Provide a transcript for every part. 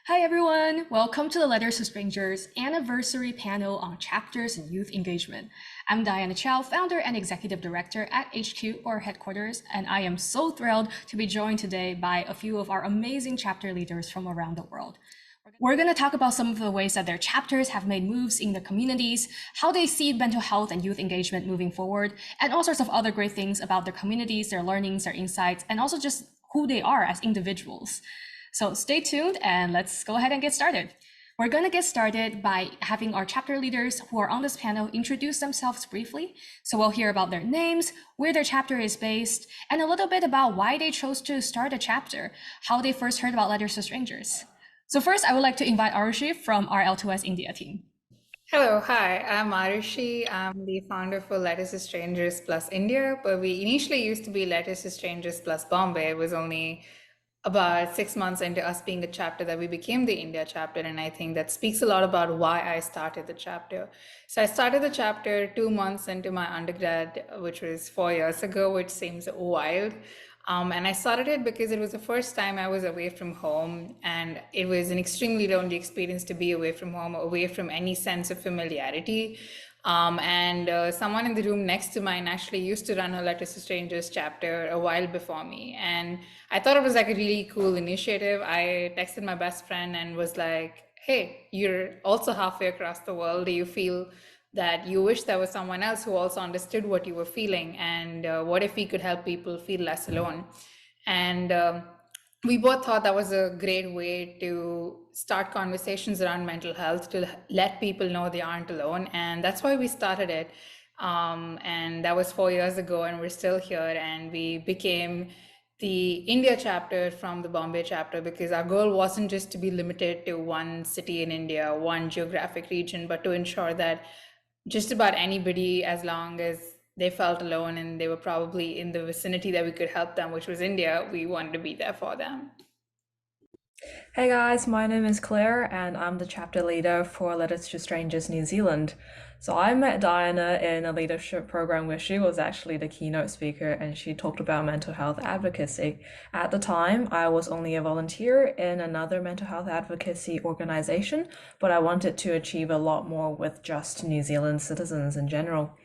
Hi everyone! Welcome to the Letters to Strangers anniversary panel on chapters and youth engagement. I'm Diana Chao, founder and executive director at HQ or headquarters, and I am so thrilled to be joined today by a few of our amazing chapter leaders from around the world. We're going to talk about some of the ways that their chapters have made moves in their communities, how they see mental health and youth engagement moving forward, and all sorts of other great things about their communities, their learnings, their insights, and also just who they are as individuals. So stay tuned and let's go ahead and get started. We're going to get started by having our chapter leaders who are on this panel introduce themselves briefly. So we'll hear about their names, where their chapter is based, and a little bit about why they chose to start a chapter, how they first heard about Letters to Strangers. So first, I would like to invite Aarushi from our L2S India team. Hello, hi, I'm Aarushi. I'm the founder for Letters to Strangers plus India, but we initially used to be Letters to Strangers plus Bombay. It was only about 6 months into us being the chapter that we became the India chapter, and I think that speaks a lot about why I started the chapter. So I started the chapter 2 months into my undergrad, which was 4 years ago, which seems wild. And I started it because it was the first time I was away from home, and it was an extremely lonely experience to be away from home, away from any sense of familiarity. Someone in the room next to mine actually used to run a Letters to Strangers chapter a while before me. And I thought it was like a really cool initiative. I texted my best friend and was like, hey, you're also halfway across the world. Do you feel that you wish there was someone else who also understood what you were feeling? And what if we could help people feel less alone? And we both thought that was a great way to start conversations around mental health, to let people know they aren't alone. And that's why we started it. And that was 4 years ago, and we're still here. And we became the India chapter from the Bombay chapter because our goal wasn't just to be limited to one city in India, one geographic region, but to ensure that just about anybody, as long as they felt alone and they were probably in the vicinity that we could help them, which was India, we wanted to be there for them. Hey guys, my name is Claire and I'm the chapter leader for Letters to Strangers New Zealand. So I met Diana in a leadership program where she was actually the keynote speaker and she talked about mental health advocacy. At the time, I was only a volunteer in another mental health advocacy organization, but I wanted to achieve a lot more with just New Zealand citizens in general.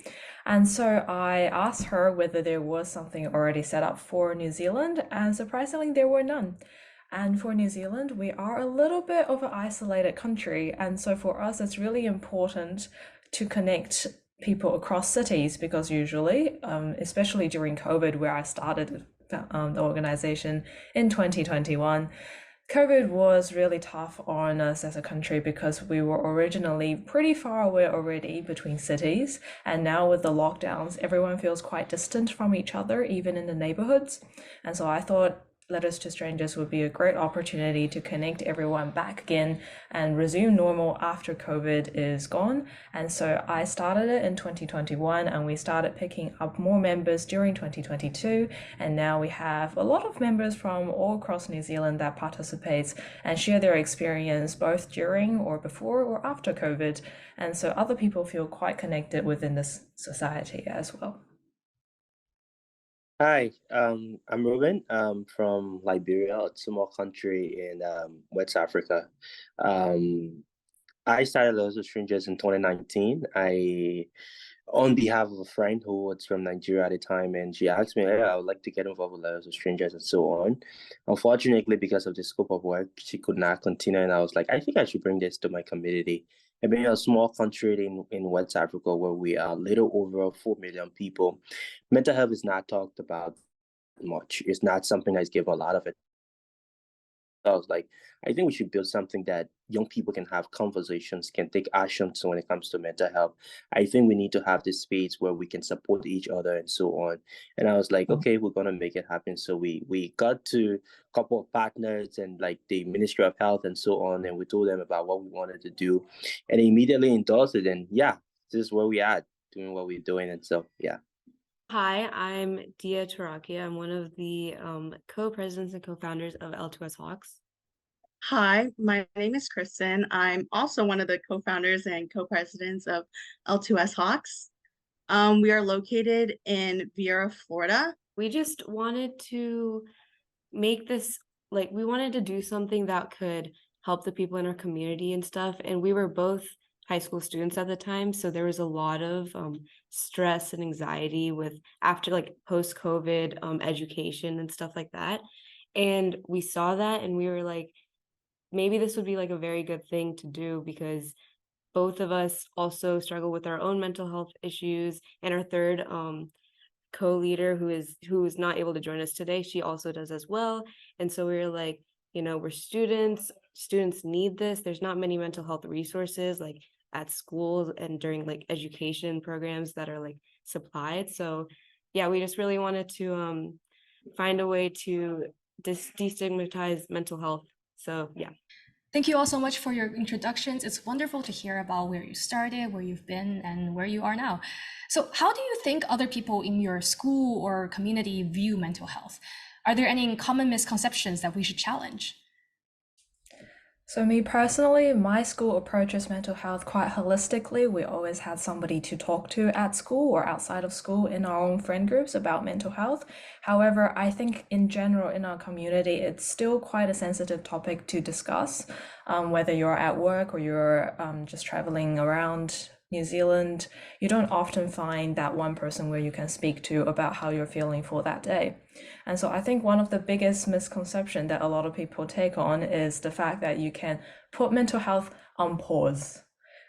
And so I asked her whether there was something already set up for New Zealand, and surprisingly, there were none. And for New Zealand, we are a little bit of an isolated country. And so for us, it's really important to connect people across cities because usually, especially during COVID, where I started the organization in 2021, COVID was really tough on us as a country because we were originally pretty far away already between cities. And now with the lockdowns, everyone feels quite distant from each other, even in the neighborhoods. And so I thought Letters to Strangers would be a great opportunity to connect everyone back again and resume normal after COVID is gone. And so I started it in 2021 and we started picking up more members during 2022. And now we have a lot of members from all across New Zealand that participates and share their experience both during or before or after COVID. And so other people feel quite connected within this society as well. Hi, I'm Reuben from Liberia, a small country in West Africa. Um, I started Lots of Strangers in 2019. On behalf of a friend who was from Nigeria at the time, and she asked me, hey, I would like to get involved with Lots of Strangers and so on. Unfortunately, because of the scope of work, she could not continue, and I was like, I think I should bring this to my community. And being a small country in West Africa where we are a little over 4 million people, mental health is not talked about much. It's not something that's given a lot of it. I was like, I think we should build something that young people can have conversations, can take actions when it comes to mental health. I think we need to have this space where we can support each other and so on. And I was like, okay, we're gonna make it happen. So we got to a couple of partners and like the Ministry of Health and so on, and we told them about what we wanted to do, and they immediately endorsed it. And yeah, this is where we are doing what we're doing. And so yeah. Hi, I'm Diya. I'm one of the co-presidents and co-founders of L2S Hawks. Hi, my name is Kristen. I'm also one of the co-founders and co-presidents of L2S Hawks. We are located in Viera, Florida. We just wanted to make this, we wanted to do something that could help the people in our community and stuff. And we were both high school students at the time, so there was a lot of stress and anxiety with after like post-COVID education and stuff like that. And we saw that and we were like, maybe this would be like a very good thing to do, because both of us also struggle with our own mental health issues, and our third co-leader who is not able to join us today, she also does as well. And so we were like, we're students need this. There's not many mental health resources like at schools and during like education programs that are like supplied. So yeah, we just really wanted to find a way to destigmatize mental health. So yeah. Thank you all so much for your introductions. It's wonderful to hear about where you started, where you've been, and where you are now. So how do you think other people in your school or community view mental health? Are there any common misconceptions that we should challenge? So me personally, my school approaches mental health quite holistically. We always had somebody to talk to at school or outside of school in our own friend groups about mental health. However, I think in general in our community, it's still quite a sensitive topic to discuss, whether you're at work or you're just traveling around New Zealand. You don't often find that one person where you can speak to about how you're feeling for that day. And so I think one of the biggest misconceptions that a lot of people take on is the fact that you can put mental health on pause.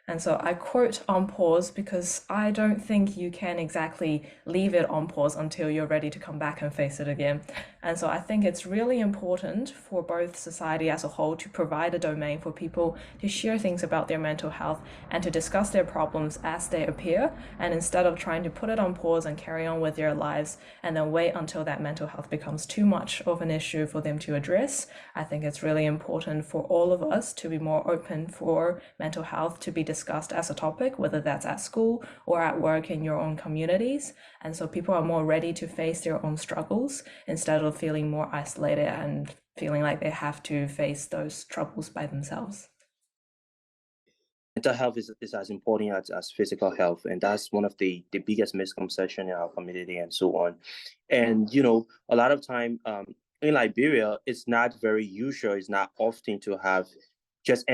And so I quote on pause because I don't think you can exactly leave it on pause until you're ready to come back and face it again. And so I think it's really important for both society as a whole to provide a domain for people to share things about their mental health and to discuss their problems as they appear. And instead of trying to put it on pause and carry on with their lives and then wait until that mental health becomes too much of an issue for them to address, I think it's really important for all of us to be more open for mental health to be discussed as a topic, whether that's at school or at work in your own communities. And so people are more ready to face their own struggles instead of feeling more isolated and feeling like they have to face those troubles by themselves. Mental health is as important as physical health, and that's one of the biggest misconception in our community and so on. And a lot of time in Liberia, it's not very usual, it's not often to have just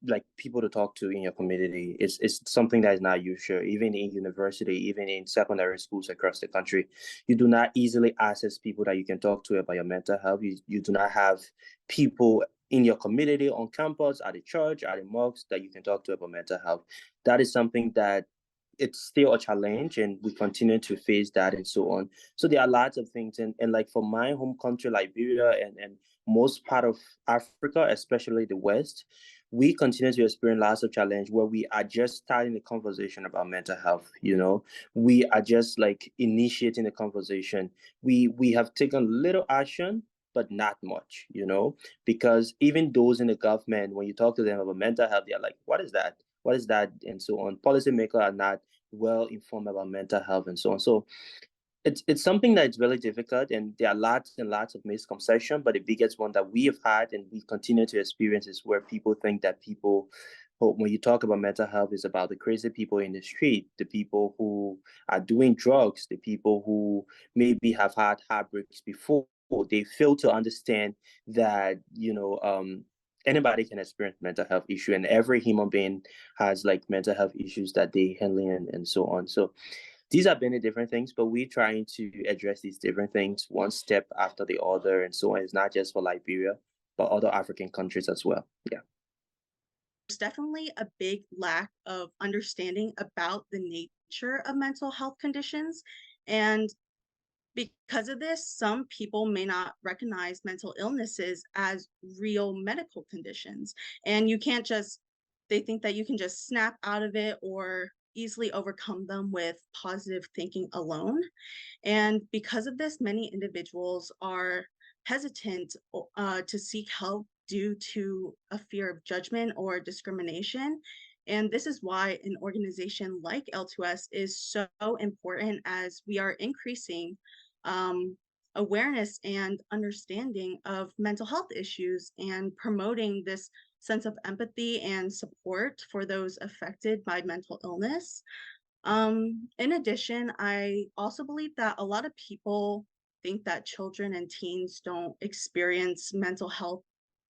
like people to talk to in your community. It's something that is not usual, even in university, even in secondary schools across the country. You do not easily access people that you can talk to about your mental health. You do not have people in your community, on campus, at the church, at the mosques that you can talk to about mental health. That is something that it's still a challenge, and we continue to face that and so on. So there are lots of things, and like for my home country, Liberia, and most part of Africa, especially the West, we continue to experience lots of challenge where we are just starting the conversation about mental health. We are just like initiating the conversation. We have taken little action, but not much, because even those in the government, when you talk to them about mental health, they're like, what is that? What is that? And so on. Policymakers are not well informed about mental health and so on. So it's something that's really difficult, and there are lots and lots of misconceptions, but the biggest one that we have had and we continue to experience is where people think that when you talk about mental health, is about the crazy people in the street, the people who are doing drugs, the people who maybe have had heartbreaks before. They fail to understand that anybody can experience mental health issue, and every human being has like mental health issues that they handling and so on. So these are many different things, but we're trying to address these different things one step after the other and so on. It's not just for Liberia, but other African countries as well. Yeah. There's definitely a big lack of understanding about the nature of mental health conditions. And because of this, some people may not recognize mental illnesses as real medical conditions. And they think that you can just snap out of it or easily overcome them with positive thinking alone. And because of this, many individuals are hesitant to seek help due to a fear of judgment or discrimination. And this is why an organization like L2S is so important, as we are increasing awareness and understanding of mental health issues and promoting this sense of empathy and support for those affected by mental illness. In addition, I also believe that a lot of people think that children and teens don't experience mental health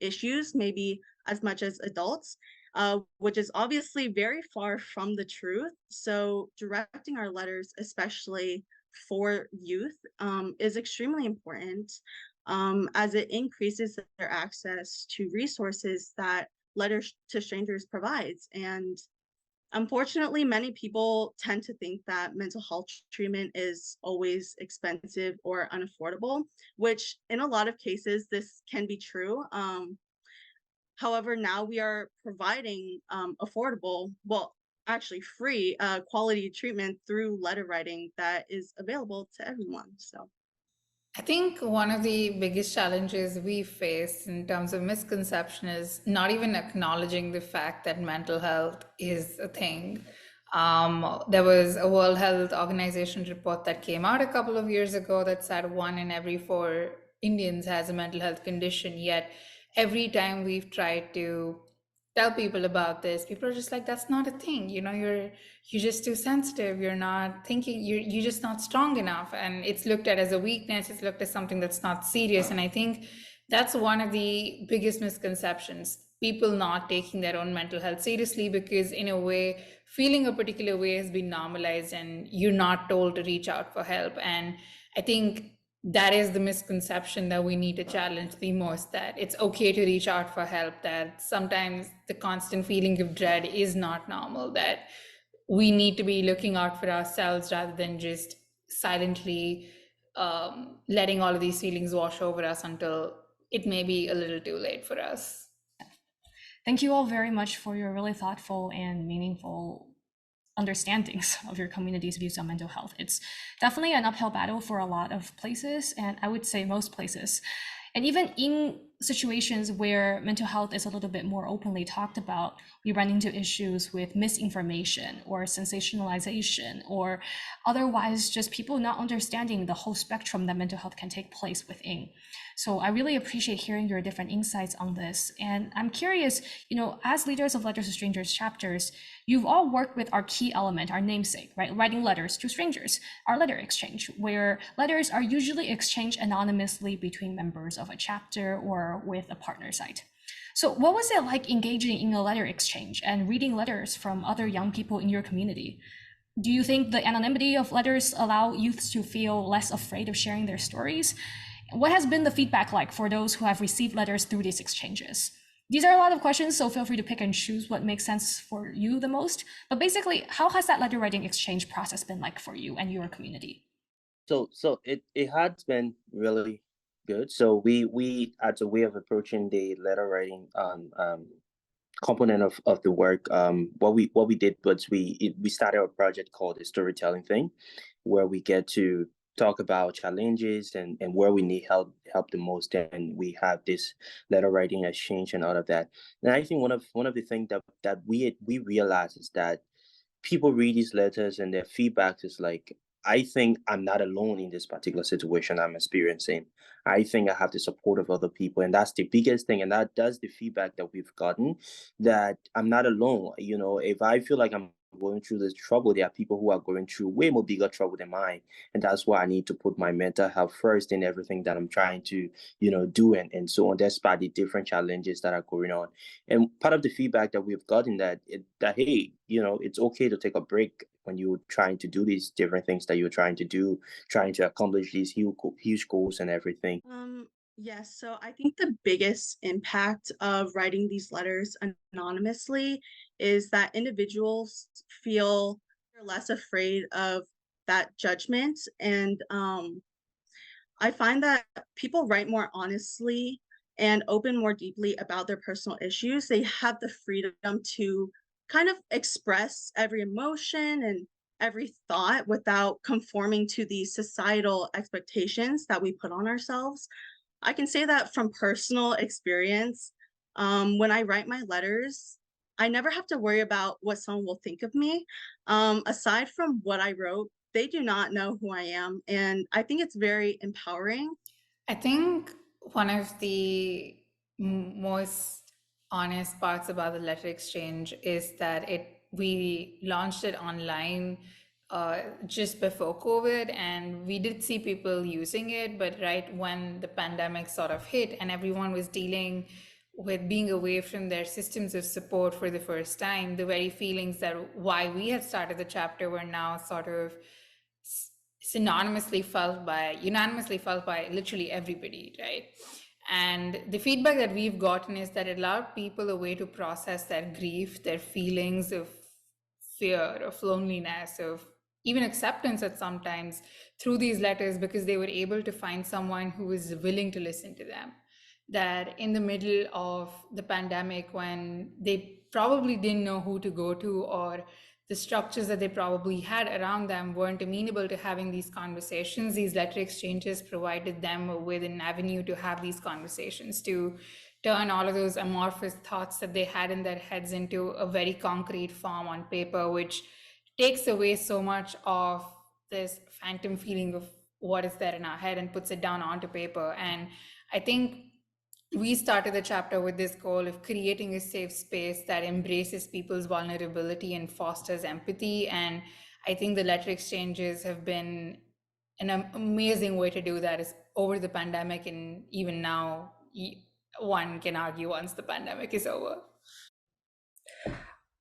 issues, maybe as much as adults, which is obviously very far from the truth. So directing our letters, especially for youth, is extremely important, as it increases their access to resources that letters to strangers provides. And unfortunately, many people tend to think that mental health treatment is always expensive or unaffordable, which in a lot of cases, this can be true. However, now we are providing affordable, well, actually free quality treatment through letter writing that is available to everyone. So I think one of the biggest challenges we face in terms of misconception is not even acknowledging the fact that mental health is a thing. There was a World Health Organization report that came out a couple of years ago that said 1 in every 4 Indians has a mental health condition. Yet every time we've tried to tell people about this, people are just like, that's not a thing. You're just too sensitive. You're not thinking, you're just not strong enough. And it's looked at as a weakness. It's looked at something that's not serious. And I think that's one of the biggest misconceptions, people not taking their own mental health seriously, because in a way, feeling a particular way has been normalized and you're not told to reach out for help. And I think that is the misconception that we need to challenge the most, that it's okay to reach out for help, that sometimes the constant feeling of dread is not normal, that we need to be looking out for ourselves rather than just silently letting all of these feelings wash over us until it may be a little too late for us. Thank you all very much for your really thoughtful and meaningful understandings of your community's views on mental health. It's definitely an uphill battle for a lot of places, and I would say most places. And even in situations where mental health is a little bit more openly talked about, we run into issues with misinformation or sensationalization, or otherwise just people not understanding the whole spectrum that mental health can take place within. So I really appreciate hearing your different insights on this. And I'm curious, as leaders of Letters to Strangers chapters, you've all worked with our key element, our namesake, right? Writing letters to strangers, our letter exchange, where letters are usually exchanged anonymously between members of a chapter or with a partner site. So what was it like engaging in a letter exchange and reading letters from other young people in your community? Do you think the anonymity of letters allow youths to feel less afraid of sharing their stories? What has been the feedback like for those who have received letters through these exchanges? These are a lot of questions, so feel free to pick and choose what makes sense for you the most. But basically, how has that letter writing exchange process been like for you and your community? So it has been really good. So we as a way of approaching the letter writing component of the work, what we did was we started a project called the storytelling thing, where we get to talk about challenges and where we need help the most, and we have this letter writing exchange and all of that. And I think one of the things that we realize is that people read these letters and their feedback is like, I think I'm not alone in this particular situation I'm experiencing. I think I have the support of other people. And that's the biggest thing. And that's the feedback that we've gotten, that I'm not alone. If I feel like I'm going through this trouble, there are people who are going through way more bigger trouble than mine. And that's why I need to put my mental health first in everything that I'm trying to, do and so on, despite the different challenges that are going on. And part of the feedback that we've gotten that hey, it's okay to take a break when you're trying to do these different things that you're trying to do, trying to accomplish these huge goals and everything. Yes, so I think the biggest impact of writing these letters anonymously is that individuals feel they're less afraid of that judgment. And I find that people write more honestly and open more deeply about their personal issues. They have the freedom to kind of express every emotion and every thought without conforming to the societal expectations that we put on ourselves. I can say that from personal experience. When I write my letters, I never have to worry about what someone will think of me. Aside from what I wrote, they do not know who I am. And I think it's very empowering. I think one of the most honest parts about the letter exchange is that we launched it online just before COVID, and we did see people using it, but right when the pandemic sort of hit and everyone was dealing with being away from their systems of support for the first time, the very feelings that why we had started the chapter were now sort of unanimously felt by literally everybody, right? And the feedback that we've gotten is that it allowed people a way to process their grief, their feelings of fear, of loneliness, of even acceptance at sometimes through these letters, because they were able to find someone who was willing to listen to them. That in the middle of the pandemic, when they probably didn't know who to go to, or the structures that they probably had around them weren't amenable to having these conversations, these letter exchanges provided them with an avenue to have these conversations, to turn all of those amorphous thoughts that they had in their heads into a very concrete form on paper, which takes away so much of this phantom feeling of what is there in our head and puts it down onto paper. And I think we started the chapter with this goal of creating a safe space that embraces people's vulnerability and fosters empathy. And I think the letter exchanges have been an amazing way to do that is over the pandemic, and even now, one can argue once the pandemic is over.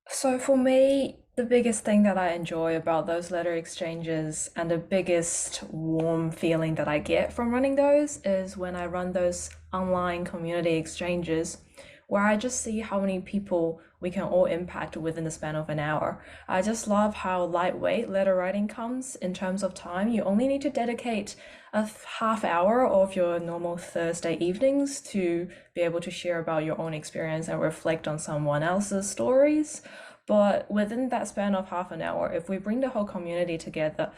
So for me, the biggest thing that I enjoy about those letter exchanges and the biggest warm feeling that I get from running those is when I run those online community exchanges where I just see how many people we can all impact within the span of an hour. I just love how lightweight letter writing comes in terms of time. You only need to dedicate a half hour of your normal Thursday evenings to be able to share about your own experience and reflect on someone else's stories. But within that span of half an hour, if we bring the whole community together,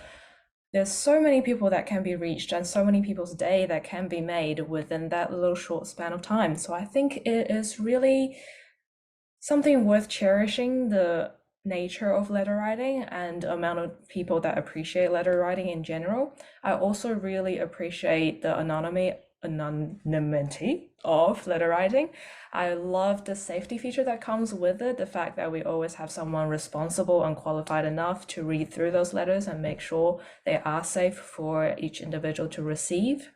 there's so many people that can be reached and so many people's day that can be made within that little short span of time. So I think it is really something worth cherishing, the nature of letter writing and amount of people that appreciate letter writing in general. I also really appreciate the anonymity of letter writing. I love the safety feature that comes with it, the fact that we always have someone responsible and qualified enough to read through those letters and make sure they are safe for each individual to receive.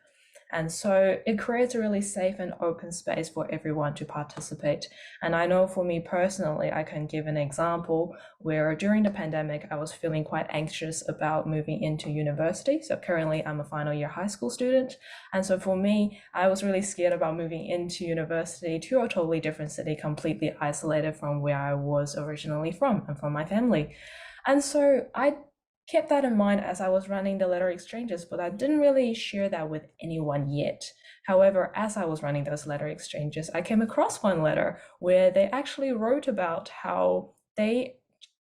And so it creates a really safe and open space for everyone to participate. And I know for me personally, I can give an example where during the pandemic, I was feeling quite anxious about moving into university. So currently I'm a final year high school student. And so for me, I was really scared about moving into university to a totally different city, completely isolated from where I was originally from and from my family. And so I kept that in mind as I was running the letter exchanges, but I didn't really share that with anyone yet. However, as I was running those letter exchanges, I came across one letter where they actually wrote about how they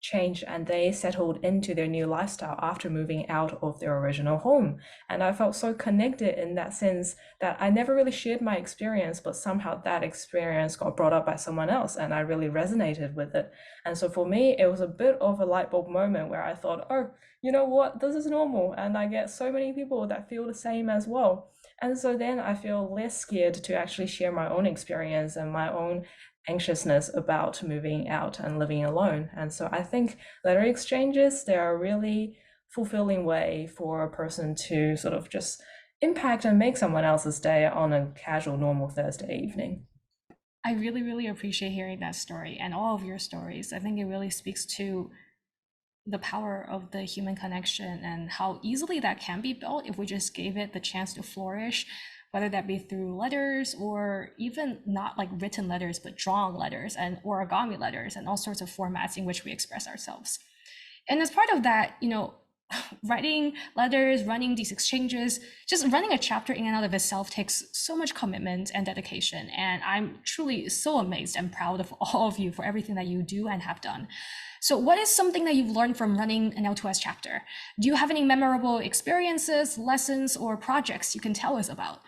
changed and they settled into their new lifestyle after moving out of their original home. And I felt so connected in that sense that I never really shared my experience, but somehow that experience got brought up by someone else and I really resonated with it. And so for me, it was a bit of a light bulb moment where I thought, oh, you know what, this is normal. And I get so many people that feel the same as well. And so then I feel less scared to actually share my own experience and my own anxiousness about moving out and living alone. And so I think letter exchanges, they're a really fulfilling way for a person to sort of just impact and make someone else's day on a casual, normal Thursday evening. I really, really appreciate hearing that story and all of your stories. I think it really speaks to the power of the human connection and how easily that can be built if we just gave it the chance to flourish, whether that be through letters or even not like written letters, but drawn letters and origami letters and all sorts of formats in which we express ourselves. And as part of that, writing letters, running these exchanges, just running a chapter in and out of itself takes so much commitment and dedication. And I'm truly so amazed and proud of all of you for everything that you do and have done. So what is something that you've learned from running an L2S chapter? Do you have any memorable experiences, lessons, or projects you can tell us about?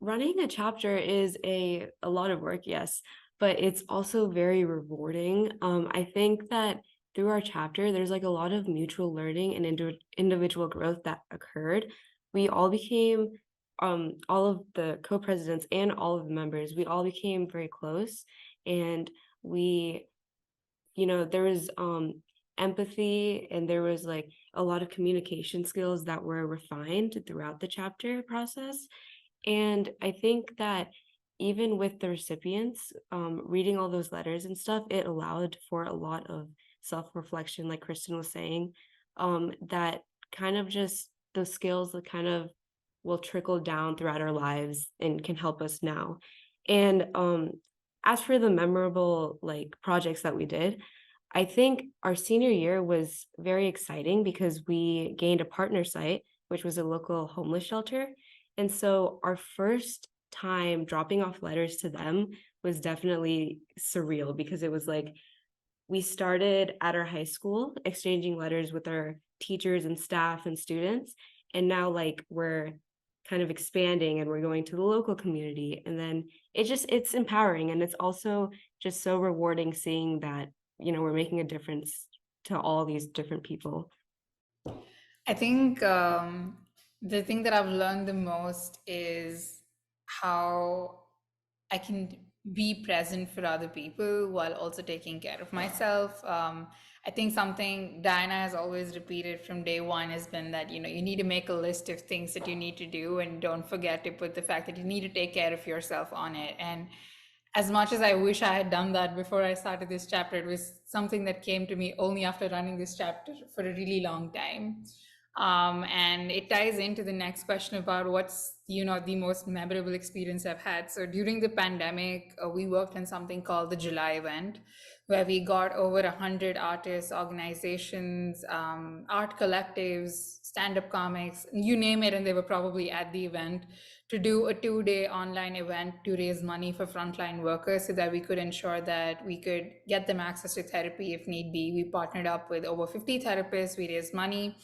Running a chapter is a lot of work, yes, but it's also very rewarding. I think that through our chapter, there's like a lot of mutual learning and individual growth that occurred. We all became, all of the co-presidents and all of the members, we all became very close, and we, there was empathy, and there was like a lot of communication skills that were refined throughout the chapter process. And I think that even with the recipients, reading all those letters and stuff, it allowed for a lot of self-reflection, like Kristen was saying, that kind of just those skills that kind of will trickle down throughout our lives and can help us now. And as for the memorable like projects that we did, I think our senior year was very exciting because we gained a partner site, which was a local homeless shelter. And so our first time dropping off letters to them was definitely surreal because it was like we started at our high school exchanging letters with our teachers and staff and students. And now like we're kind of expanding and we're going to the local community. And then it's empowering. And it's also just so rewarding seeing that, you know, we're making a difference to all these different people. I think the thing that I've learned the most is how I can be present for other people while also taking care of myself. I think something Diana has always repeated from day one has been that, you know, you need to make a list of things that you need to do and don't forget to put the fact that you need to take care of yourself on it. And as much as I wish I had done that before I started this chapter, it was something that came to me only after running this chapter for a really long time. And it ties into the next question about what's, you know, the most memorable experience I've had. So during the pandemic, we worked on something called the July event, where we got over 100 artists, organizations, art collectives, stand-up comics, you name it, and they were probably at the event, to do a 2-day online event to raise money for frontline workers so that we could ensure that we could get them access to therapy if need be. We partnered up with over 50 therapists, we raised money,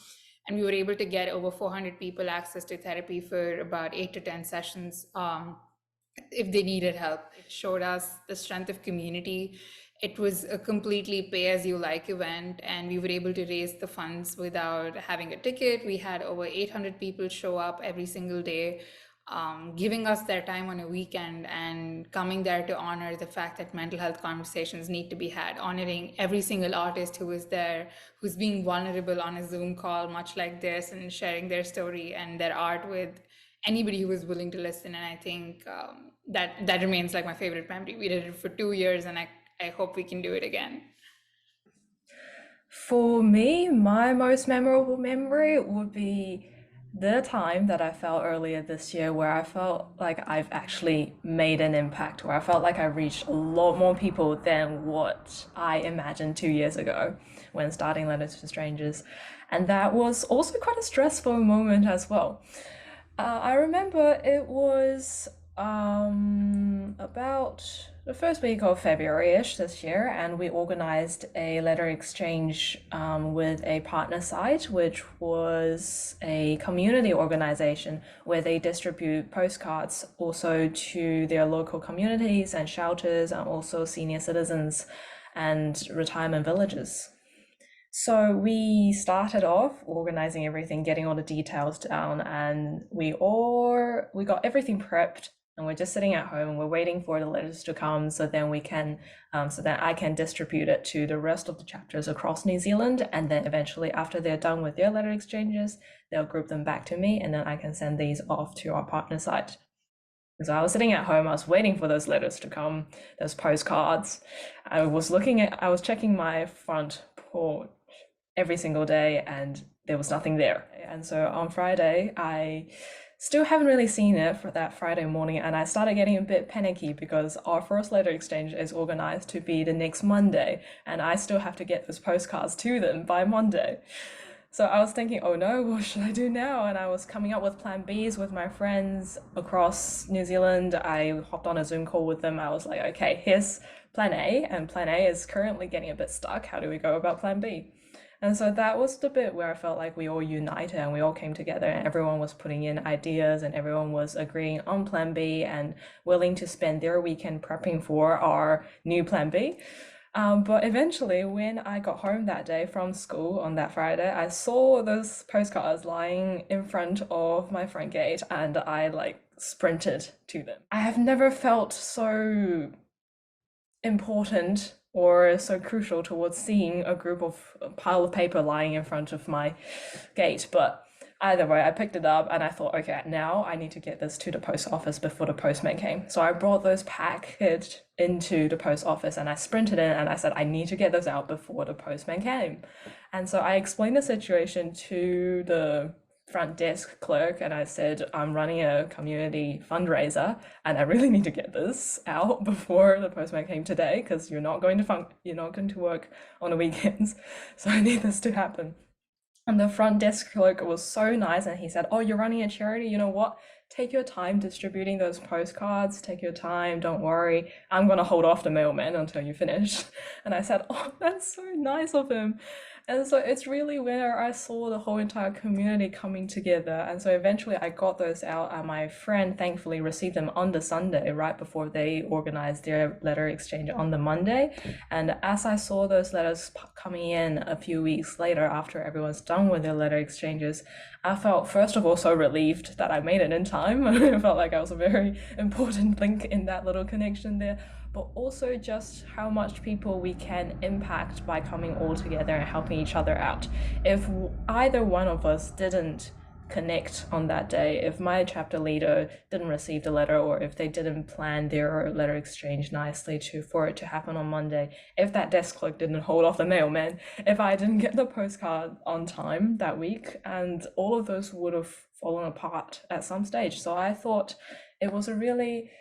and we were able to get over 400 people access to therapy for about 8 to 10 sessions if they needed help. It showed us the strength of community. It was a completely pay-as-you-like event, and we were able to raise the funds without having a ticket. We had over 800 people show up every single day, giving us their time on a weekend and coming there to honor the fact that mental health conversations need to be had, honoring every single artist who was there, who's being vulnerable on a Zoom call, much like this, and sharing their story and their art with anybody who was willing to listen. And I think that remains like my favorite memory. We did it for 2 years, and I hope we can do it again. For me, my most memorable memory would be the time that I felt earlier this year where I felt like I've actually made an impact, where I felt like I reached a lot more people than what I imagined 2 years ago when starting Letters to Strangers. And that was also quite a stressful moment as well. I remember it was about the first week of February-ish this year, and we organized a letter exchange with a partner site, which was a community organization where they distribute postcards also to their local communities and shelters and also senior citizens and retirement villages. So we started off organizing everything, getting all the details down, and we got everything prepped, and we're just sitting at home. We're waiting for the letters to come so then we can, so that I can distribute it to the rest of the chapters across New Zealand, and then eventually after they're done with their letter exchanges, they'll group them back to me, and then I can send these off to our partner site. So I was sitting at home, I was waiting for those letters to come, those postcards. I was checking my front porch every single day and there was nothing there. And so on Friday, I still haven't really seen it for that Friday morning, and I started getting a bit panicky because our first letter exchange is organized to be the next Monday, and I still have to get those postcards to them by Monday. So I was thinking, oh no, what should I do now? And I was coming up with plan Bs with my friends across New Zealand. I hopped on a Zoom call with them. I was like, okay, here's plan A, and plan A is currently getting a bit stuck. How do we go about plan B? And so that was the bit where I felt like we all united and we all came together and everyone was putting in ideas and everyone was agreeing on plan B and willing to spend their weekend prepping for our new plan B. But eventually, when I got home that day from school on that Friday, I saw those postcards lying in front of my front gate and I like sprinted to them. I have never felt so important or so crucial towards seeing a pile of paper lying in front of my gate. But Either way, I picked it up and I thought, okay, now I need to get this to the post office before the postman came. So I brought those packaged into the post office and I sprinted in and I said, I need to get those out before the postman came. And so I explained the situation to the front desk clerk and I said, I'm running a community fundraiser and I really need to get this out before the postman came today because you're not going to work on the weekends. So I need this to happen. And the front desk clerk was so nice, and he said, "Oh, you're running a charity. You know what? Take your time distributing those postcards. Take your time. Don't worry. I'm gonna hold off the mailman until you finish." And I said, "Oh, that's so nice of him." And so it's really where I saw the whole entire community coming together. And so eventually I got those out, and my friend thankfully received them on the Sunday, right before they organized their letter exchange on the Monday. And as I saw those letters coming in a few weeks later, after everyone's done with their letter exchanges, I felt, first of all, so relieved that I made it in time. I felt like I was a very important link in that little connection there, but also just how much people we can impact by coming all together and helping each other out. If either one of us didn't connect on that day, if my chapter leader didn't receive the letter, or if they didn't plan their letter exchange nicely for it to happen on Monday, if that desk clerk didn't hold off the mailman, if I didn't get the postcard on time that week, and all of those would have fallen apart at some stage. So I thought it was a really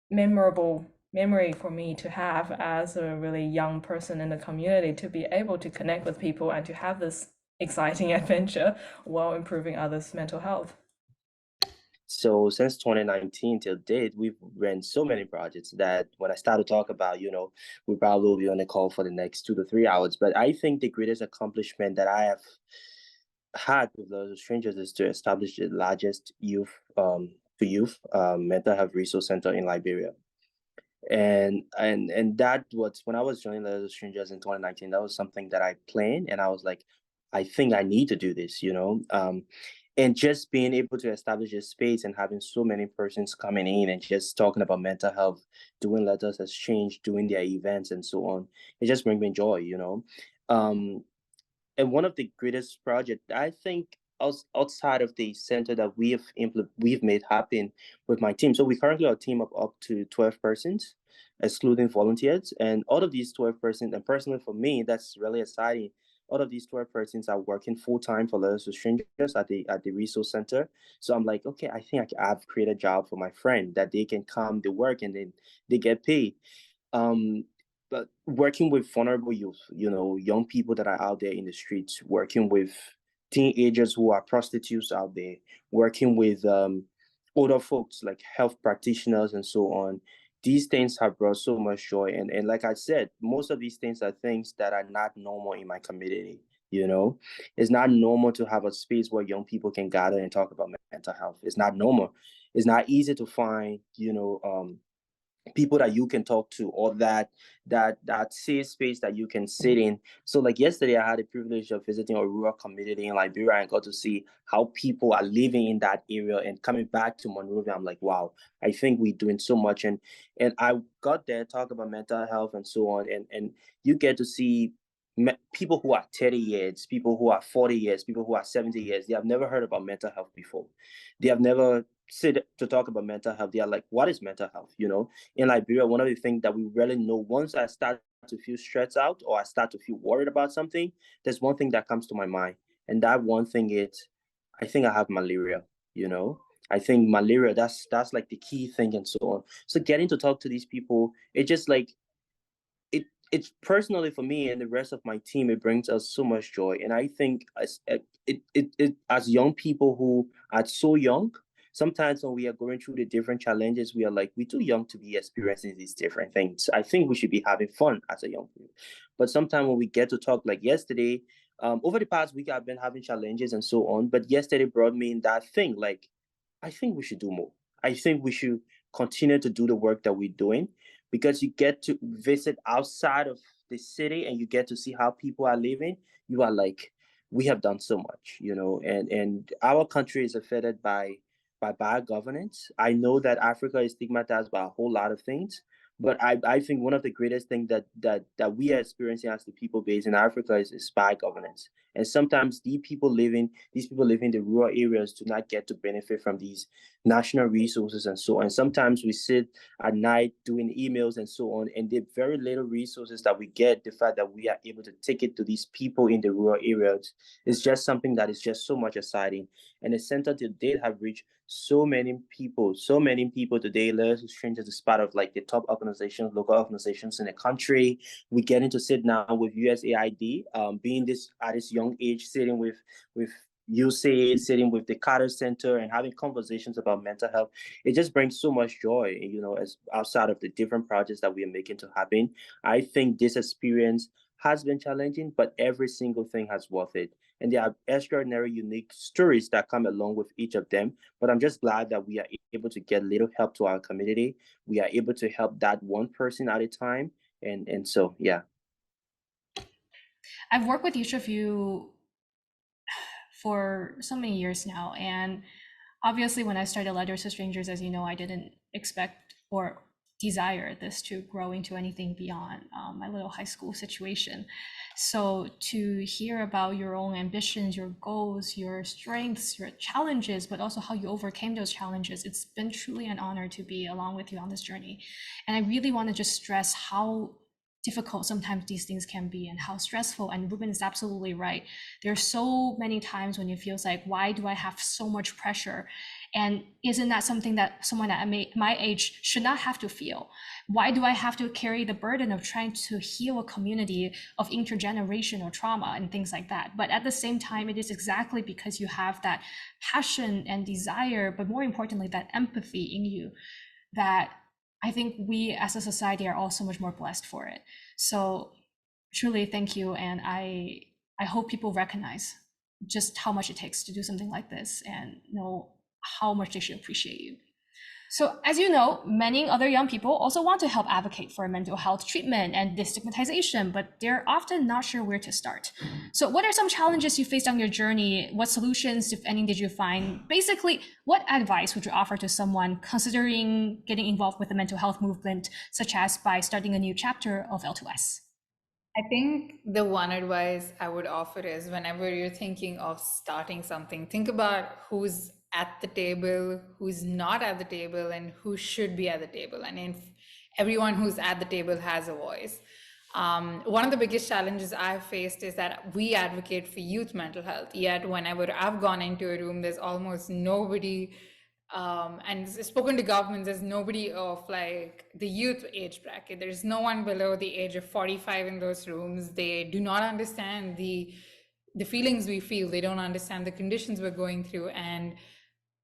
memorable memory for me to have as a really young person in the community, to be able to connect with people and to have this exciting adventure while improving others' mental health. So since 2019 till date, we've ran so many projects that when I start to talk about, we probably will be on the call for the next 2 to 3 hours. But I think the greatest accomplishment that I have had with Those Strangers is to establish the largest youth mental health resource center in Liberia. And that was when I was joining the Strangers in 2019. That was something that I planned, and I was like, I think I need to do this, and just being able to establish a space and having so many persons coming in and just talking about mental health, doing letters exchange, doing their events and so on, it just brings me joy. Um, and one of the greatest projects I think outside of the center that we've made happen with my team. So we currently are a team of up to 12 persons, excluding volunteers. And all of these 12 persons, and personally for me, that's really exciting. All of these 12 persons are working full time for Letters to Strangers at the resource center. So I'm like, okay, I think I've created a job for my friend that they can come, they work, and then they get paid. Um, but working with vulnerable youth, young people that are out there in the streets, working with teenagers who are prostitutes out there, working with older folks like health practitioners and so on. These things have brought so much joy. And like I said, most of these things are things that are not normal in my community. It's not normal to have a space where young people can gather and talk about mental health. It's not normal. It's not easy to find, people that you can talk to, or that safe space that you can sit in. So like yesterday I had the privilege of visiting a rural community in Liberia and got to see how people are living in that area, and coming back to Monrovia, I'm like, wow, I think we're doing so much. And I got there, talk about mental health and so on, and you get to see people who are 30 years, people who are 40 years, people who are 70 years. They have never heard about mental health before. They have never sit to talk about mental health. They are like, what is mental health? In Liberia, one of the things that we really know, once I start to feel stressed out or I start to feel worried about something, there's one thing that comes to my mind. And that one thing is, I think I have malaria, I think malaria, that's like the key thing and so on. So getting to talk to these people, it just like, it's personally for me and the rest of my team, it brings us so much joy. And I think as young people who are so young, sometimes when we are going through the different challenges, we are like, we're too young to be experiencing these different things. I think we should be having fun as a young people. But sometimes when we get to talk, like yesterday, over the past week, I've been having challenges and so on. But yesterday brought me in that thing, like, I think we should do more. I think we should continue to do the work that we're doing, because you get to visit outside of the city and you get to see how people are living. You are like, we have done so much, and our country is affected by bad governance. I know that Africa is stigmatized by a whole lot of things, But I think one of the greatest things that we are experiencing as the people based in Africa is bad governance. And sometimes these people living in the rural areas do not get to benefit from these national resources and so on. And sometimes we sit at night doing emails and so on, and the very little resources that we get, the fact that we are able to take it to these people in the rural areas is just something that is just so much exciting. And the center today have reached so many people today. Letters to Strangers is part of like the top organizations, local organizations in the country. We getting to sit now with USAID, being this at this young age, sitting with USAID, sitting with the Carter Center and having conversations about mental health. It just brings so much joy, as outside of the different projects that we are making to happen. I think this experience has been challenging, but every single thing has worth it. And there are extraordinary, unique stories that come along with each of them. But I'm just glad that we are able to get little help to our community. We are able to help that one person at a time. And so, yeah. I've worked with each of you for so many years now. And obviously, when I started Letters to Strangers, as you know, I didn't expect or desire this to grow into anything beyond my little high school situation. So to hear about your own ambitions, your goals, your strengths, your challenges, but also how you overcame those challenges, it's been truly an honor to be along with you on this journey. And I really want to just stress how difficult sometimes these things can be and how stressful. And Reuben is absolutely right. There's so many times when it feels like, why do I have so much pressure? And isn't that something that someone at my age should not have to feel? Why do I have to carry the burden of trying to heal a community of intergenerational trauma and things like that? But at the same time, it is exactly because you have that passion and desire, but more importantly, that empathy in you, that I think we as a society are all so much more blessed for it. So truly thank you. And I hope people recognize just how much it takes to do something like this and know how much they should appreciate you. So as you know, many other young people also want to help advocate for mental health treatment and destigmatization, but they're often not sure where to start. So what are some challenges you faced on your journey? What solutions, if any, did you find? Basically, what advice would you offer to someone considering getting involved with the mental health movement, such as by starting a new chapter of L2S? I think the one advice I would offer is whenever you're thinking of starting something, think about who's at the table, who's not at the table, and who should be at the table. And if everyone who's at the table has a voice. One of the biggest challenges I've faced is that we advocate for youth mental health, yet whenever I've gone into a room, there's almost nobody, and spoken to governments, there's nobody of like the youth age bracket. There's no one below the age of 45 in those rooms. They do not understand the feelings we feel. They don't understand the conditions we're going through. And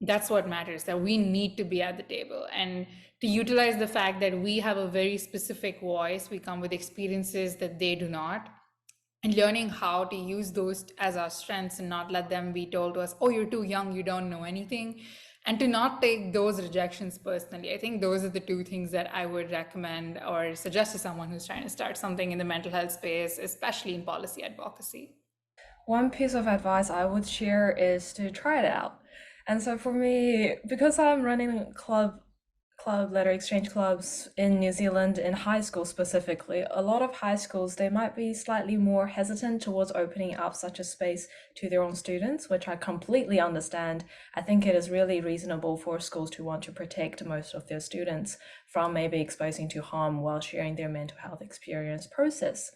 that's what matters, that we need to be at the table and to utilize the fact that we have a very specific voice. We come with experiences that they do not, and learning how to use those as our strengths and not let them be told to us, oh, you're too young, you don't know anything, and to not take those rejections personally. I think those are the two things that I would recommend or suggest to someone who's trying to start something in the mental health space, especially in policy advocacy. One piece of advice I would share is to try it out. And so for me, because I'm running club letter exchange clubs in New Zealand in high school specifically, a lot of high schools, they might be slightly more hesitant towards opening up such a space to their own students, which I completely understand. I think it is really reasonable for schools to want to protect most of their students from maybe exposing to harm while sharing their mental health experience process.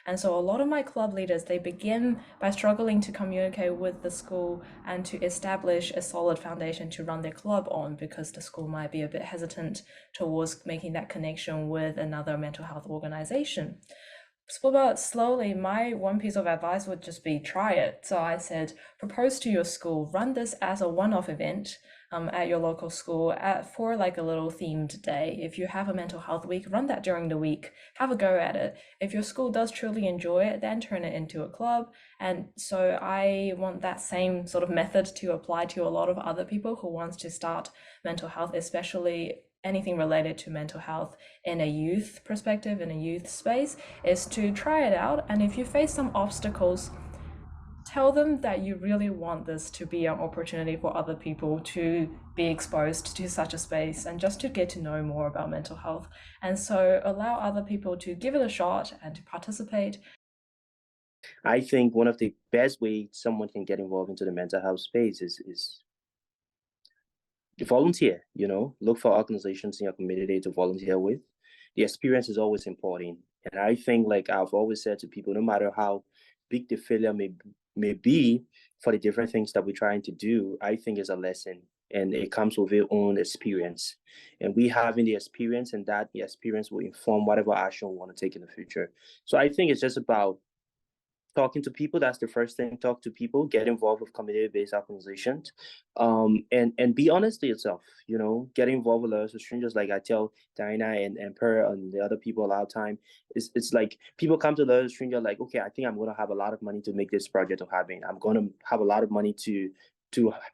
And so a lot of my club leaders, they begin by struggling to communicate with the school and to establish a solid foundation to run their club on, because the school might be a bit hesitant towards making that connection with another mental health organization. But slowly, my one piece of advice would just be try it. So I said, propose to your school, run this as a one-off event at your local school for like a little themed day. If you have a mental health week, run that during the week, have a go at it. If your school does truly enjoy it, then turn it into a club. And so I want that same sort of method to apply to a lot of other people who wants to start mental health, especially anything related to mental health in a youth perspective, in a youth space, is to try it out. And if you face some obstacles, tell them that you really want this to be an opportunity for other people to be exposed to such a space and just to get to know more about mental health. And so allow other people to give it a shot and to participate. I think one of the best ways someone can get involved into the mental health space is volunteer, look for organizations in your community to volunteer with. The experience is always important. And I think, like I've always said to people, no matter how big the failure may be for the different things that we're trying to do, I think it's a lesson and it comes with your own experience. And we having the experience, and that the experience will inform whatever action we want to take in the future. So I think it's just about talking to people. That's the first thing. Talk to people, get involved with community-based organizations, and be honest to yourself. Get involved with others, strangers. Like I tell Diana and Per and the other people a lot of time. It's like people come to the other stranger like, okay, I think I'm gonna have a lot of money to make this project to happen. I'm gonna have a lot of money to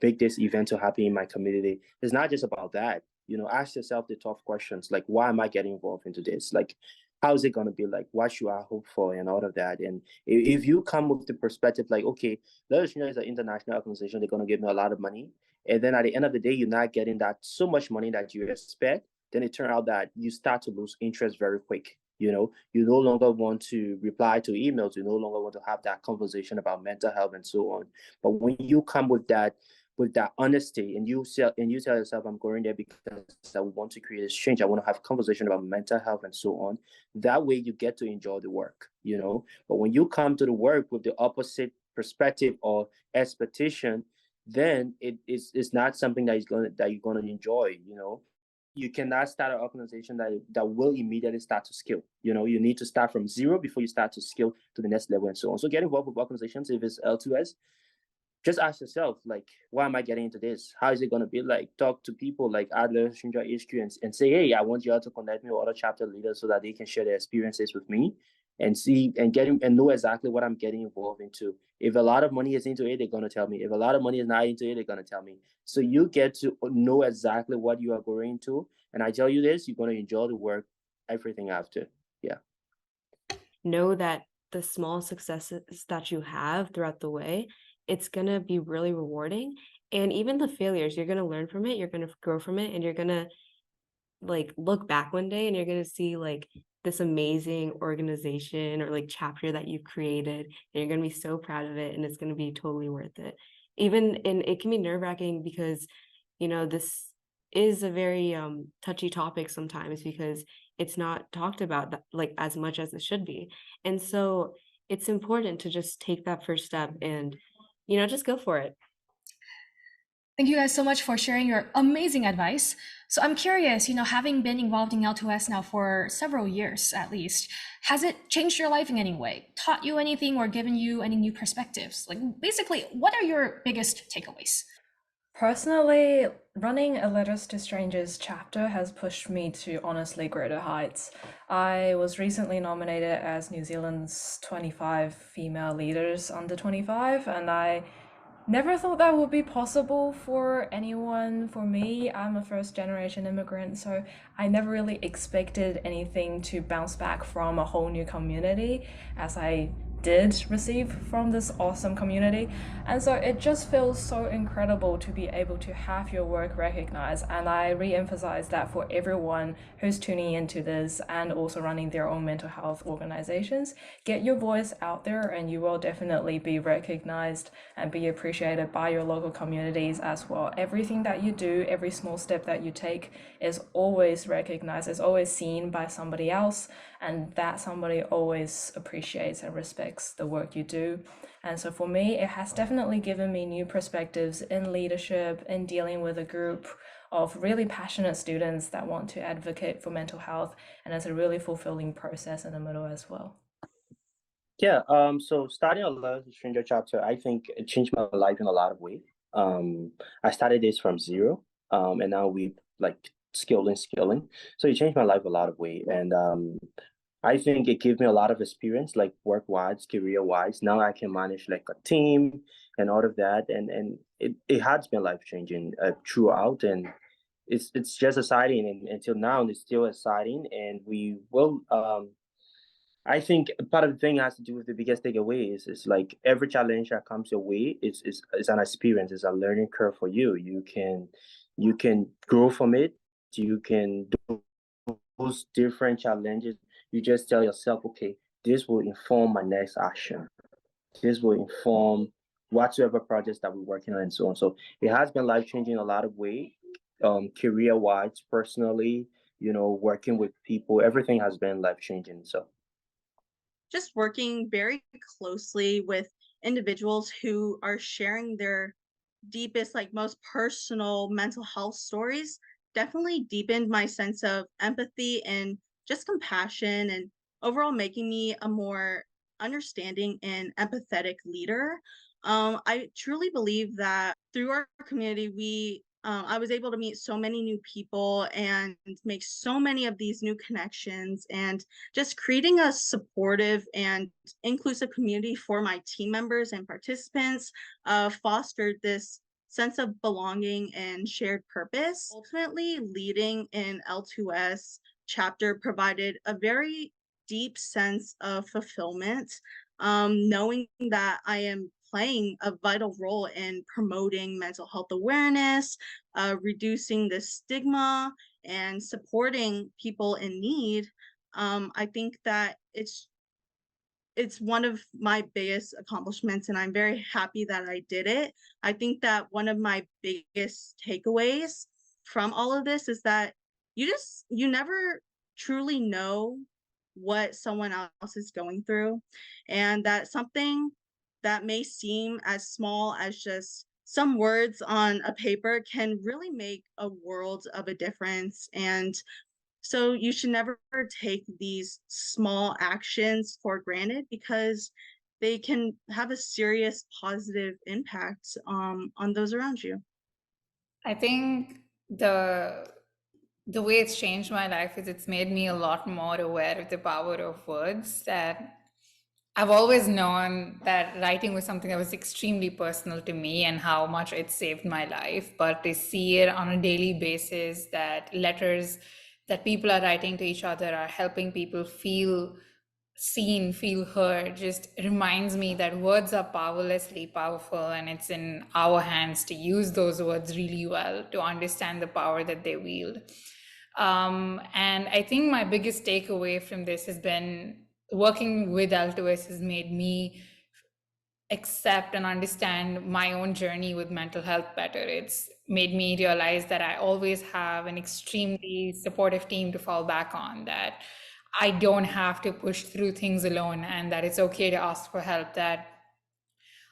make this event to happen in my community. It's not just about that. Ask yourself the tough questions like, why am I getting involved into this? Like, how is it going to be? Like, what should I hope for, and all of that? And if you come with the perspective like, okay, Legislature is an international organization, they're going to give me a lot of money, and then at the end of the day you're not getting that so much money that you expect, then it turns out that you start to lose interest very quick. You no longer want to reply to emails, you no longer want to have that conversation about mental health and so on. But when you come with that honesty, and you tell yourself, I'm going there because I want to create a change, I want to have conversation about mental health and so on, that way you get to enjoy the work. But when you come to the work with the opposite perspective or expectation, then it's not something that you're gonna enjoy. You cannot start an organization that will immediately start to scale. You need to start from zero before you start to scale to the next level and so on. So get involved with organizations. If it's L2S, just ask yourself, like, why am I getting into this? How is it going to be? Like, talk to people like Adler, Stranger HQ, and say, hey, I want you all to connect me with other chapter leaders so that they can share their experiences with me and see and know exactly what I'm getting involved into. If a lot of money is into it, they're going to tell me. If a lot of money is not into it, they're going to tell me. So you get to know exactly what you are going to. And I tell you this, you're going to enjoy the work, everything after. Yeah. Know that the small successes that you have throughout the way, it's going to be really rewarding. And even the failures, you're going to learn from it, you're going to grow from it, and you're going to like look back one day and you're going to see like this amazing organization or like chapter that you've created, and you're going to be so proud of it, and it's going to be totally worth it. And it can be nerve-wracking because, this is a very touchy topic sometimes because it's not talked about that, like as much as it should be. And so it's important to just take that first step and, just go for it. Thank you guys so much for sharing your amazing advice. So I'm curious, having been involved in L2S now for several years at least, has it changed your life in any way, taught you anything, or given you any new perspectives? Like, basically, what are your biggest takeaways? Personally, running a Letters to Strangers chapter has pushed me to honestly greater heights. I was recently nominated as New Zealand's 25 female leaders under 25, and I never thought that would be possible for anyone. For me, I'm a first generation immigrant, so I never really expected anything to bounce back from a whole new community as I did receive from this awesome community. And so it just feels so incredible to be able to have your work recognized. And I re-emphasize that for everyone who's tuning into this and also running their own mental health organizations, get your voice out there and you will definitely be recognized and be appreciated by your local communities as well. Everything that you do, every small step that you take is always recognized, is always seen by somebody else, and that somebody always appreciates and respects the work you do. And so for me, it has definitely given me new perspectives in leadership, in dealing with a group of really passionate students that want to advocate for mental health, and it's a really fulfilling process in the middle as well. Yeah, so starting a Letters to Stranger chapter, I think it changed my life in a lot of ways. I started this from zero, and now we like scaling. So it changed my life a lot of ways, and I think it gave me a lot of experience, like work-wise, career-wise. Now I can manage like a team and all of that, and it has been life-changing throughout, and it's just exciting, and until now it's still exciting, and we will I think part of the thing has to do with the biggest takeaway is like every challenge that comes your way is an experience, it's a learning curve for you. You can grow from it. You can do those different challenges. You just tell yourself, okay, this will inform my next action. This will inform whatsoever projects that we're working on and so on. So it has been life changing in a lot of ways, career wise, personally, working with people, everything has been life changing. So Just working very closely with individuals who are sharing their deepest, like most personal mental health stories definitely deepened my sense of empathy and just compassion, and overall making me a more understanding and empathetic leader. I truly believe that through our community, I was able to meet so many new people and make so many of these new connections, and just creating a supportive and inclusive community for my team members and participants fostered this sense of belonging and shared purpose. Ultimately, leading in L2S chapter provided a very deep sense of fulfillment, knowing that I am playing a vital role in promoting mental health awareness, reducing the stigma, and supporting people in need. I think that it's one of my biggest accomplishments, and I'm very happy that I did it. I think that one of my biggest takeaways from all of this is that you never truly know what someone else is going through, and that something that may seem as small as just some words on a paper can really make a world of a difference. And so you should never take these small actions for granted, because they can have a serious positive impact on those around you. I think the way it's changed my life is it's made me a lot more aware of the power of words. That I've always known that writing was something that was extremely personal to me and how much it saved my life. But to see it on a daily basis, that letters that people are writing to each other are helping people feel seen, feel heard, just reminds me that words are powerlessly powerful, and it's in our hands to use those words really well to understand the power that they wield. And I think my biggest takeaway from this has been working with L2S has made me accept and understand my own journey with mental health better. It's made me realize that I always have an extremely supportive team to fall back on, that I don't have to push through things alone, and that it's okay to ask for help. That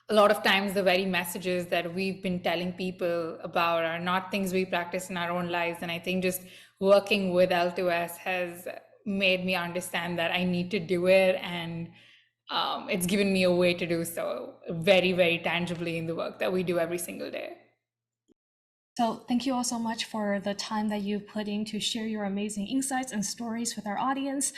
a lot of times the very messages that we've been telling people about are not things we practice in our own lives. And I think just working with L2S has made me understand that I need to do it, and it's given me a way to do so very, very tangibly in the work that we do every single day. So thank you all so much for the time that you put in to share your amazing insights and stories with our audience.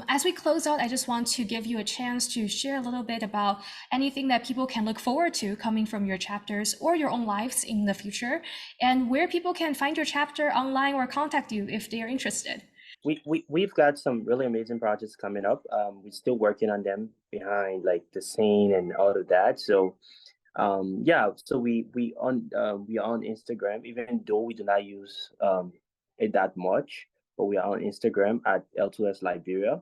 As we close out, I just want to give you a chance to share a little bit about anything that people can look forward to coming from your chapters or your own lives in the future, and where people can find your chapter online or contact you if they are interested. We've got some really amazing projects coming up. We're still working on them behind like the scene and all of that. So yeah, so we are on Instagram, even though we do not use it that much, but we are on Instagram at L2S Liberia.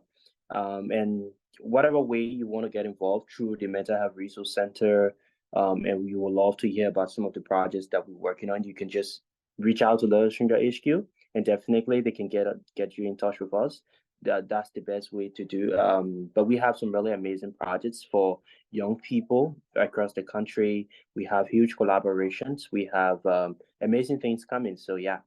And whatever way you want to get involved through the Mental Health Resource Center, and we would love to hear about some of the projects that we're working on. You can just reach out to the Stringer HQ, and definitely they can get you in touch with us. That's the best way to do. But we have some really amazing projects for young people across the country. We have huge collaborations. We have amazing things coming. So yeah.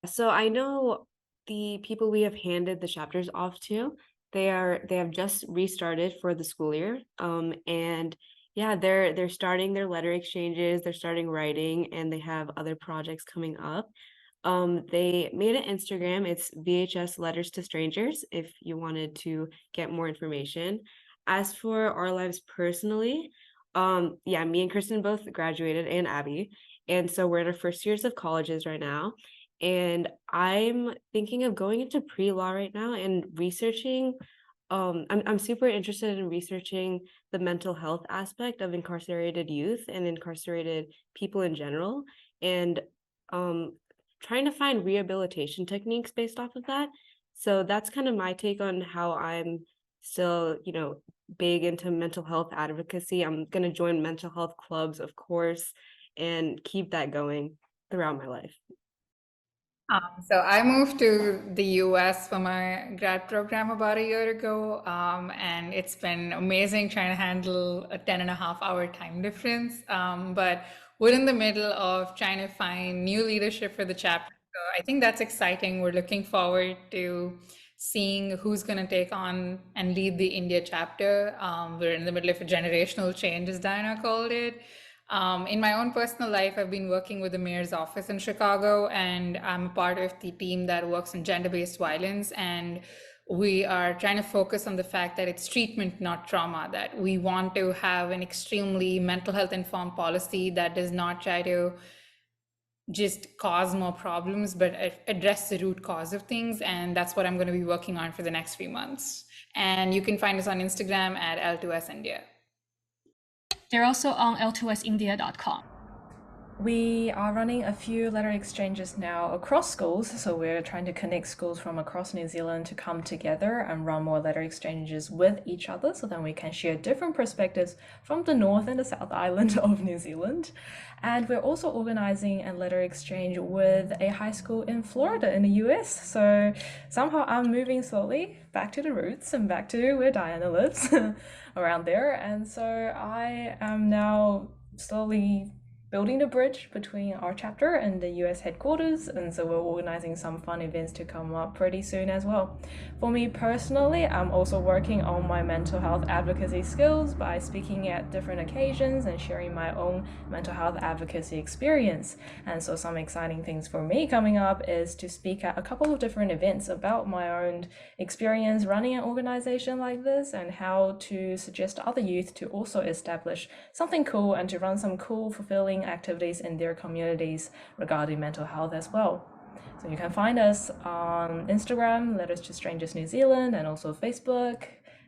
So I know the people we have handed the chapters off to, they have just restarted for the school year. And yeah, they're starting their letter exchanges, they're starting writing, and they have other projects coming up. They made an Instagram. It's VHS Letters to Strangers if you wanted to get more information. As for our lives personally, yeah, me and Kristen both graduated, and Abby. And so we're in our first years of colleges right now. And I'm thinking of going into pre-law right now and researching I'm super interested in researching the mental health aspect of incarcerated youth and incarcerated people in general, and trying to find rehabilitation techniques based off of that. So that's kind of my take on how I'm still, big into mental health advocacy. I'm going to join mental health clubs, of course, and keep that going throughout my life. So I moved to the US for my grad program about a year ago, and it's been amazing trying to handle a 10.5 hour time difference. But we're in the middle of trying to find new leadership for the chapter. So I think that's exciting. We're looking forward to seeing who's going to take on and lead the India chapter. We're in the middle of a generational change, as Diana called it. In my own personal life, I've been working with the mayor's office in Chicago, and I'm a part of the team that works on gender-based violence. And we are trying to focus on the fact that it's treatment, not trauma, that we want to have an extremely mental health informed policy that does not try to just cause more problems, but address the root cause of things. And that's what I'm going to be working on for the next few months. And you can find us on Instagram at L2S India. They're also on L2SIndia.com. We are running a few letter exchanges now across schools, so we're trying to connect schools from across New Zealand to come together and run more letter exchanges with each other, so then we can share different perspectives from the North and the South Island of New Zealand. And we're also organizing a letter exchange with a high school in Florida in the US. So somehow I'm moving slowly back to the roots and back to where Diana lives around there. And so I am now slowly building a bridge between our chapter and the US headquarters, and so we're organizing some fun events to come up pretty soon as well. For me personally, I'm also working on my mental health advocacy skills by speaking at different occasions and sharing my own mental health advocacy experience. And so some exciting things for me coming up is to speak at a couple of different events about my own experience running an organization like this and how to suggest to other youth to also establish something cool and to run some cool, fulfilling activities in their communities regarding mental health as well. So you can find us on Instagram, Letters to Strangers New Zealand, and also Facebook.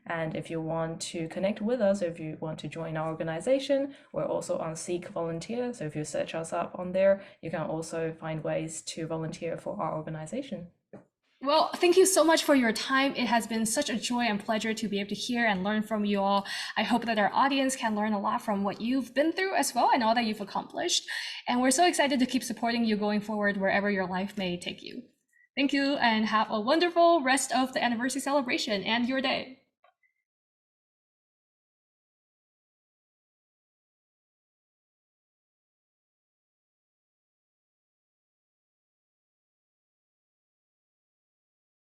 And if you want to connect with us, if you want to join our organization, we're also on Seek Volunteer. So if you search us up on there, you can also find ways to volunteer for our organization. Well, thank you so much for your time. It has been such a joy and pleasure to be able to hear and learn from you all. I hope that our audience can learn a lot from what you've been through as well and all that you've accomplished. And we're so excited to keep supporting you going forward wherever your life may take you. Thank you and have a wonderful rest of the anniversary celebration and your day.